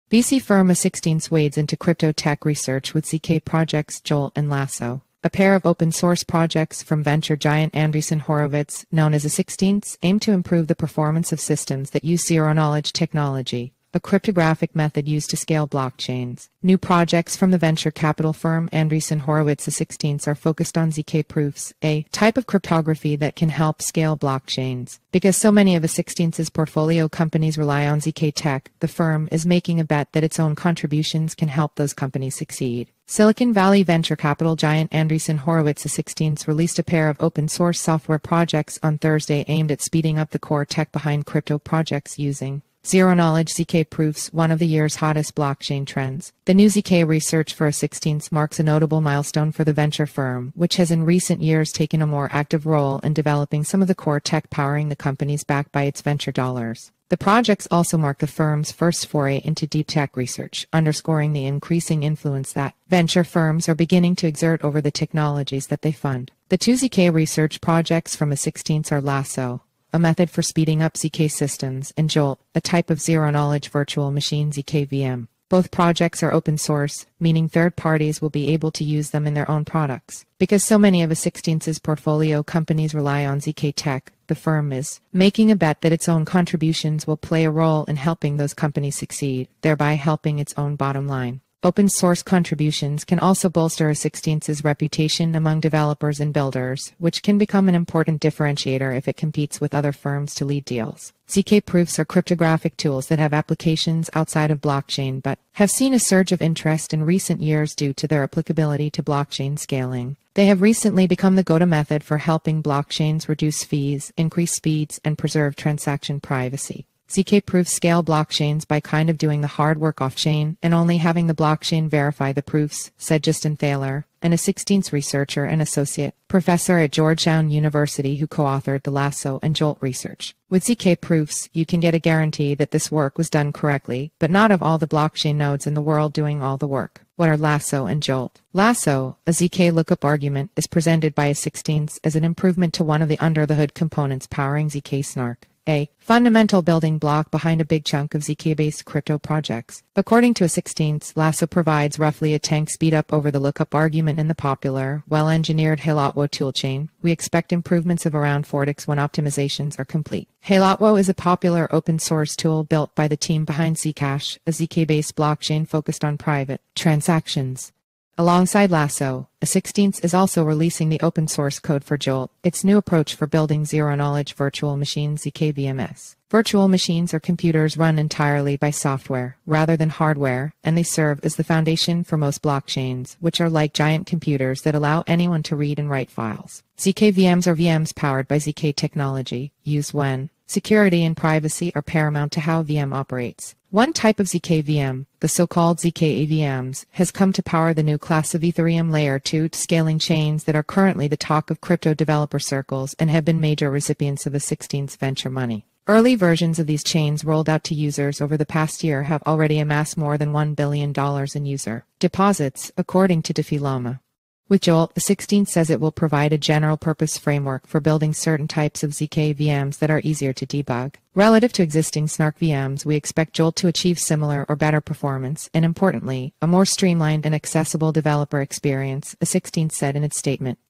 VC firm a16z wades into crypto tech research with ZK projects Jolt and Lasso. A pair of open-source projects from venture giant Andreessen Horowitz, known as a16z, aim to improve the performance of systems that use zero-knowledge technology, a cryptographic method used to scale blockchains. New projects from the venture capital firm Andreessen Horowitz a16z are focused on ZK proofs, a type of cryptography that can help scale blockchains. Because so many of a16z's portfolio companies rely on ZK tech, the firm is making a bet that its own contributions can help those companies succeed. Silicon Valley venture capital giant Andreessen Horowitz a16z released a pair of open-source software projects on Thursday aimed at speeding up the core tech behind crypto projects using zero-knowledge ZK proofs, one of the year's hottest blockchain trends. The new ZK research for a16z marks a notable milestone for the venture firm, which has in recent years taken a more active role in developing some of the core tech powering the companies backed by its venture dollars. The projects also mark the firm's first foray into deep tech research, underscoring the increasing influence that venture firms are beginning to exert over the technologies that they fund. The two ZK research projects from a16z are Lasso, a method for speeding up ZK systems, and Jolt, a type of zero-knowledge virtual machine ZK VM. Both projects are open source, meaning third parties will be able to use them in their own products. Because so many of a16z's portfolio companies rely on ZK tech, the firm is making a bet that its own contributions will play a role in helping those companies succeed, thereby helping its own bottom line. Open source contributions can also bolster a16z's reputation among developers and builders, which can become an important differentiator if it competes with other firms to lead deals. ZK proofs are cryptographic tools that have applications outside of blockchain but have seen a surge of interest in recent years due to their applicability to blockchain scaling. They have recently become the go-to method for helping blockchains reduce fees, increase speeds, and preserve transaction privacy. ZK proofs scale blockchains by kind of doing the hard work off-chain and only having the blockchain verify the proofs, said Justin Thaler, an a16z researcher and associate professor at Georgetown University who co-authored the Lasso and Jolt research. With ZK proofs, you can get a guarantee that this work was done correctly, but not of all the blockchain nodes in the world doing all the work. What are Lasso and Jolt? Lasso, a ZK lookup argument, is presented by a16z as an improvement to one of the under-the-hood components powering ZK Snark, a fundamental building block behind a big chunk of ZK-based crypto projects. According to a16z, Lasso provides roughly a 10x speed-up over the lookup argument in the popular, well-engineered Halotwo toolchain. We expect improvements of around 4x when optimizations are complete. Halotwo is a popular open-source tool built by the team behind Zcash, a ZK-based blockchain focused on private transactions. Alongside Lasso, a16z is also releasing the open-source code for Jolt, its new approach for building zero-knowledge virtual machines ZK-VMS. Virtual machines are computers run entirely by software, rather than hardware, and they serve as the foundation for most blockchains, which are like giant computers that allow anyone to read and write files. ZK-VMs are VMs powered by ZK technology, used when security and privacy are paramount to how VM operates. One type of ZK VM, the so-called ZK AVMs, has come to power the new class of Ethereum Layer 2 scaling chains that are currently the talk of crypto developer circles and have been major recipients of a16z venture money. Early versions of these chains rolled out to users over the past year have already amassed more than $1 billion in user deposits, according to Defilama. With Jolt, a16z says it will provide a general-purpose framework for building certain types of ZK VMs that are easier to debug. Relative to existing Snark VMs, we expect Jolt to achieve similar or better performance, and importantly, a more streamlined and accessible developer experience, a16z said in its statement.